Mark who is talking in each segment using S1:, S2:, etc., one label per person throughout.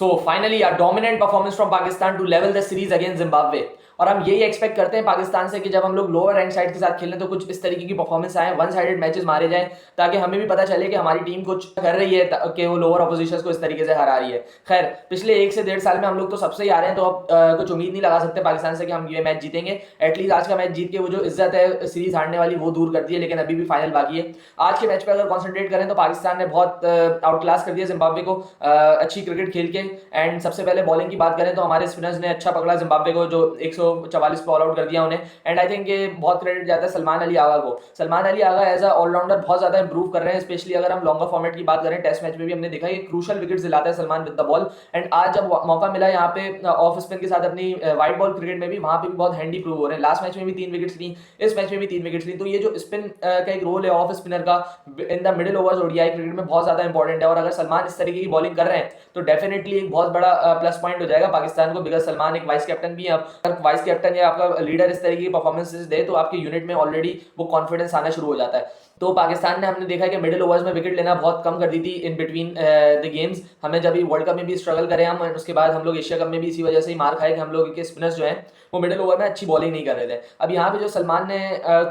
S1: So finally, a dominant performance from Pakistan to level the series against Zimbabwe. और हम यही expect करते हैं पाकिस्तान से कि जब हम लोग लोअर रैंक साइड के साथ खेलें तो कुछ इस तरीके की परफॉर्मेंस आए, वन साइडेड मैचेस मारे जाएं, ताकि हमें भी पता चले कि हमारी टीम कुछ कर रही है कि वो लोअर ऑपोजिशन को इस तरीके से हरा रही है। खैर, पिछले 1 से 1.5 साल में हम लोग तो सबसे ही आ रहे हैं, तो अब कुछ उम्मीद नहीं लगा सकते पाकिस्तान से कि हम ये मैच जीतेंगे। एटलीस्ट आज का मैच जीत के वो जो इज्जत है सीरीज हारने वाली वो दूर कर दी है, लेकिन अभी भी फाइनल बाकी है। आज के मैच पर अगर कॉन्सेंट्रेट करें तो पाकिस्तान ने बहुत आउट क्लास कर दिया जिम्बाब्वे को अच्छी क्रिकेट खेल के। एंड सबसे पहले बॉलिंग की बात करें तो हमारे स्पिनर्स ने अच्छा पकड़ा जिम्बाब्वे को, जो 144 पे ऑल आउट कर दिया उन्हें। एंड आई थिंक ये बहुत क्रेडिट जाता है सलमान अली आगा को। Salman Ali Agha as a allrounder बहुत ज्यादा इंप्रूव कर रहे हैं, स्पेशली अगर हम लॉन्गर फॉर्मेट की बात करें। टेस्ट मैच में भी हमने देखा कि क्रूशल विकेट दिलाता है Salman with the ball. And आज जब मौका मिला यहाँ पे ऑफ स्पिन के साथ अपनी वाइट बॉल क्रिकेट में भी, वहां पे भी बहुत हैंडी प्रूव हो रहे हैं। लास्ट मैच में भी 3 विकेट्स ली, इस मैच में भी 3 विकेट्स ली। तो ये जो स्पिन का एक रोल है ऑफ स्पिनर का in the middle overs ODI cricket में बहुत ज्यादा इंपॉर्टेंट है। और अगर सलमान इस तरीके की बॉलिंग कर रहे हैं तो डेफिनेटली एक बहुत बड़ा प्लस पॉइंट हो जाएगा पाकिस्तान को, बिकॉज सलमान एक वाइस कैप्टन भी है। अगर वाइस कैप्टन या आपका लीडर इस तरीके की परफॉर्मेंसेस दे तो आपके यूनिट में ऑलरेडी वो कॉन्फिडेंस आना शुरू हो जाता है। तो पाकिस्तान ने हमने देखा कि मिडिल ओवर्स में विकेट लेना बहुत कम कर दी थी इन बिटवीन द गेम्स। हमें जब वर्ल्ड कप में भी स्ट्रगल करे हम, उसके बाद हम लोग एशिया कप में भी इसी वजह से ही मार खाए कि हम लोग के स्पिनर्स जो हैं वो मिडिल ओवर में अच्छी बॉलिंग नहीं कर रहे थे। अब यहाँ पे जो सलमान ने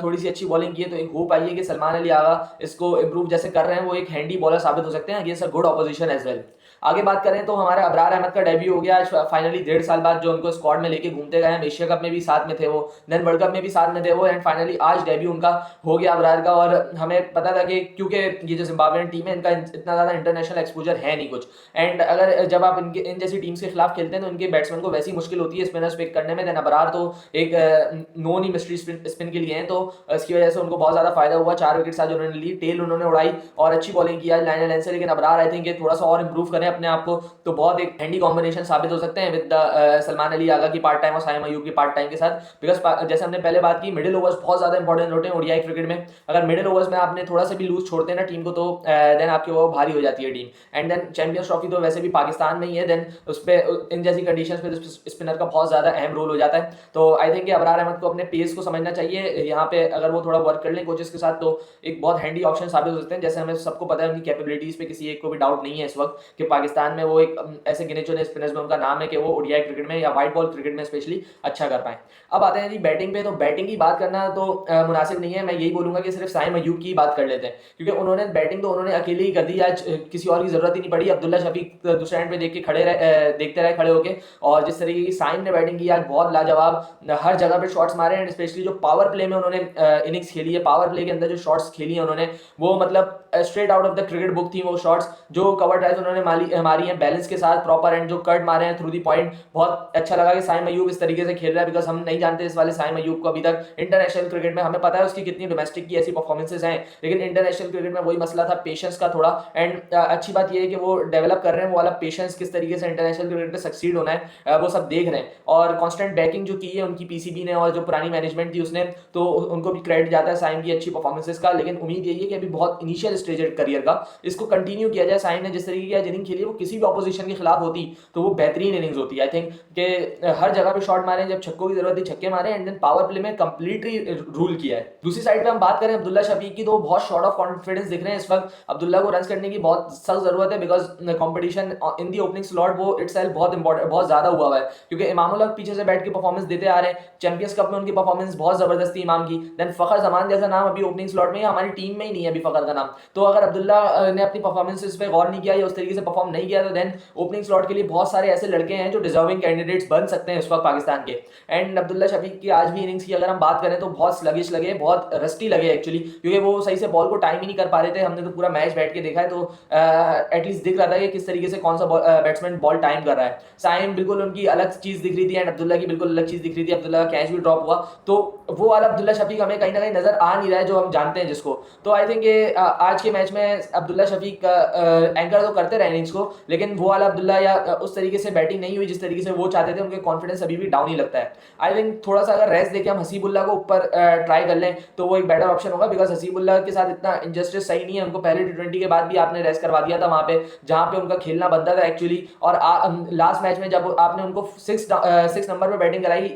S1: थोड़ी सी अच्छी बॉलिंग की है, तो एक होप आई है कि सलमान अली आगा इसको इंप्रूव जैसे कर रहे हैं वो एक हैंडी बॉलर साबित हो सकते हैं against a good opposition as well. आगे बात करें तो हमारा अबरार अहमद का डेब्यू हो गया आज फाइनली 1.5 साल बाद, जो उनको स्क्वाड में लेके घूमते गए हम। एशिया कप में भी साथ में थे वो, देन वर्ल्ड कप में भी साथ में थे वो, एंड फाइनली आज डेब्यू उनका हो गया अबरार का। और हमें पता था कि क्योंकि ये जो जिम्बाब्वेन टीम है इनका इतना ज्यादा इंटरनेशनल एक्सपोजर है नहीं कुछ। एंड अगर जब आप इनके इन जैसी टीम्स के खिलाफ खेलते हैं तो इनके बैट्समैन को वैसी मुश्किल होती है स्पिनर्स पिक करने में। देन अबरार तो एक नोन ही मिस्ट्री स्पिन के लिए हैं, तो इसकी वजह से उनको बहुत ज्यादा फायदा हुआ। 4 विकेट आज उन्होंने ली, टेल उन्होंने उड़ाई और अच्छी बॉलिंग किया लाइन लाइन से। लेकिन अबरार आई थिंक ये थोड़ा सा और इंप्रूव करें अपने आप को तो बहुत एक हैंडी कॉम्बिनेशन साबित हो सकते हैं विद सलमान अली आगा की पार्ट टाइम और साइम अयूब की पार्ट टाइम के साथ। बिकॉज जैसे हमने पहले बात की, मिडिल ओवर्स बहुत ज्यादा इंपॉर्टेंट होते हैं ओडीआई क्रिकेट में। अगर मिडिल ओवर्स में आपने थोड़ा सा भी लूज छोड़ते हैं ना टीम को, तो देन आपकी वो भारी हो जाती है team. And then Champions Trophy तो वैसे भी पाकिस्तान में ही है, देन उस पर इन जैसी कंडीशंस पे स्पिनर का बहुत ज्यादा अहम रोल हो जाता है। तो आई थिंक अबरार अहमद को अपने पेस को समझना चाहिए यहाँ पे। अगर वो थोड़ा वर्क कर लें कोचेस के साथ तो एक बहुत हैंडी ऑप्शन साबित हो सकते हैं। जैसे हमें सबको पता है उनकी कैपेबिलिटीज पे किसी एक को भी डाउट नहीं है इस वक्त कि पाकिस्तान में वो एक ऐसे गिने चुने स्पिनर्स में उनका नाम है कि वो ओडीआई क्रिकेट में या व्हाइट बॉल क्रिकेट में स्पेशली अच्छा कर पाए। अब आते हैं जी बैटिंग पे। तो बैटिंग की बात करना तो मुनासिब नहीं है, मैं यही बोलूंगा कि सिर्फ साइम अयूब की बात कर लेते हैं, क्योंकि उन्होंने बैटिंग तो उन्होंने अकेले ही कर दी आज, किसी और की जरूरत ही नहीं पड़ी। अब्दुल्ला शफीक दूसरे एंड पे देख के देखते रहे खड़े होके। और जिस तरीके की साइम ने बैटिंग की आज बहुत लाजवाब, हर जगह पे शॉट्स मारे हैं। स्पेशली जो पावर प्ले में उन्होंने इनिंग्स खेली है, पावर प्ले के अंदर जो शॉट्स खेली है उन्होंने, वो मतलब straight out of the cricket book थी वो शॉट्स। जो कवर ड्राइव उन्होंने मारी हैं बैलेंस के साथ प्रॉपर, एंड जो कट मारे हैं थ्रू दी पॉइंट, बहुत अच्छा लगा कि साइम अयूब इस तरीके से खेल रहा है। बिकॉज हम नहीं जानते इस वाले साइम अयूब को अभी तक इंटरनेशनल क्रिकेट में। हमें पता है उसकी कितनी डोमेस्टिक की ऐसी परफॉर्मेंसेज हैं, लेकिन इंटरनेशनल क्रिकेट में वही मसला था पेशेंस का थोड़ा। एंड अच्छी बात यह है कि वो डेवलप कर रहे हैं वो वाला पेशेंस, किस तरीके से इंटरनेशनल क्रिकेट में सक्सीड होना है वो सब देख रहे हैं। और कॉन्स्टेंट बैकिंग जो की है उनकी पीसीबी ने और जो पुरानी मैनेजमेंट थी उसने, तो उनको भी क्रेडिट जाता है साइम की अच्छी परफॉर्मेंसेज का। लेकिन उम्मीद यही है कि अभी बहुत इनिशियल स्टेज है करियर का, इसको कंटिन्यू किया जाए। साइम ने जिस तरीके की आज इनिंग खेली है वो किसी भी ऑपोजिशन के खिलाफ होती तो वो बेहतरीन इनिंग्स होती। आई थिंक कि हर जगह पे शॉट मारे, जब छक्कों की जरूरत थी छक्के मारे, एंड देन पावर प्ले में कंप्लीटली रूल किया है। दूसरी साइड पे हम बात करें अब्दुल्ला शफीक की, तो बहुत शॉर्ट ऑफ कॉन्फिडेंस दिख रहे हैं इस वक्त। अब्दुल्ला को रन करने की बहुत सख्त जरूरत है, because competition in the opening slot वो इटसेल्फ बहुत इंपॉर्टेंट, बहुत ज्यादा हुआ है। क्योंकि इमाम उल हक पीछे से बैठ के परफॉर्मेंस देते आ रहे हैं, चैंपियंस कप में उनकी परफॉर्मेंस बहुत जबरदस्त थी इमाम की। देन फखर जमान जैसा नाम अभी ओपनिंग स्लॉट में, हमारी टीम में ही नहीं है अभी फखर का नाम। तो अगर अब्दुल्ला ने अपनी परफॉर्मेंसेस पे गौर नहीं किया या उस तरीके से परफॉर्म नहीं किया, तो देन ओपनिंग स्लॉट के लिए बहुत सारे ऐसे लड़के हैं जो डिजर्विंग कैंडिडेट्स बन सकते हैं इस वक्त पाकिस्तान के। एंड अब्दुल्ला शफीक की आज भी इनिंग्स की अगर हम बात करें तो बहुत स्लगिश लगे, बहुत रस्टी लगे एक्चुअली, क्योंकि वो सही से बॉल को टाइम ही नहीं कर पा रहे थे। हमने तो पूरा मैच बैठ के देखा है, तो एटलीस्ट दिख रहा था कि किस तरीके से कौन सा बैट्समैन बॉल टाइम कर रहा है। साइम बिल्कुल उनकी अलग चीज दिख रही थी एंड अब्दुल्ला की बिल्कुल अलग चीज दिख रही थी। अब्दुल्ला का कैच भी ड्रॉप हुआ, तो वो वाला अब्दुल्ला शफीक हमें कहीं ना कहीं नजर आ नहीं रहा है जो हम जानते हैं जिसको। तो आई थिंक आज के मैच में अब्दुल्ला शफीक एंकर तो करते रहे इनिंग्स को, लेकिन वो वाला अब्दुल्ला या उस तरीके से बैटिंग नहीं हुई जिस तरीके से वो चाहते थे। उनके कॉन्फिडेंस अभी भी डाउन ही लगता है। आई थिंक थोड़ा सा अगर रेस्ट देके हम हसीबुल्ला को ऊपर ट्राई कर लें तो वो एक बेटर ऑप्शन होगा, बिकॉज हसीबुल्ला के साथ इतना इंजस्टिस सही नहीं है। उनको पहले T20 के बाद भी आपने रेस्ट करवा दिया था वहां पे जहां पे उनका खेलना बनता था एक्चुअली। और लास्ट मैच में जब आपने उनको 6 नंबर पे बैटिंग कराई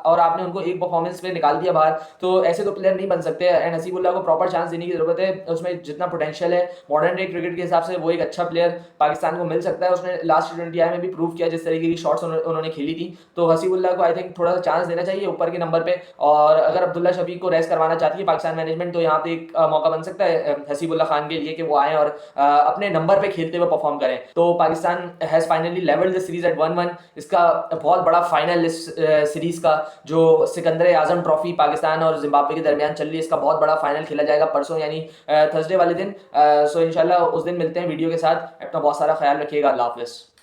S1: और आपने उनको एक परफॉर्मेंस पे निकाल दिया बाहर, तो ऐसे तो प्लेयर नहीं बन सकते। एंड हसीबुल्ला को प्रॉपर चांस देने की जरूरत है, उसमें जितना पोटेंशियल है मॉडर्न डे क्रिकेट के हिसाब से वो एक अच्छा प्लेयर पाकिस्तान को मिल सकता है। उसने लास्ट T20I में भी प्रूव किया जिस तरीके की शॉट्स उन्होंने खेली थी। तो हसीबुल्लाह को आई थिंक थोड़ा सा चांस देना चाहिए ऊपर के नंबर पे। और अगर अब्दुल्ला शफीक को रेस्ट करवाना चाहती है पाकिस्तान मैनेजमेंट तो यहाँ पे एक मौका बन सकता है हसीबुल्लाह खान के लिए कि वो आए और अपने नंबर पे खेलते हुए परफॉर्म करें। तो Pakistan has finally levelled the series at 1-1। इसका बहुत बड़ा फाइनल इस सीरीज का जो सिकंदर आजम ट्रॉफी पाकिस्तान और जिम्बाब्वे के दरमियान चल रही है, इसका बहुत बड़ा फाइनल खेला जाएगा परसों यानी थर्सडे वाले दिन। सो इंशाल्लाह उस दिन मिलते हैं वीडियो के साथ। अपना बहुत सारा ख्याल रखिएगा। अल्लाह हाफिज़।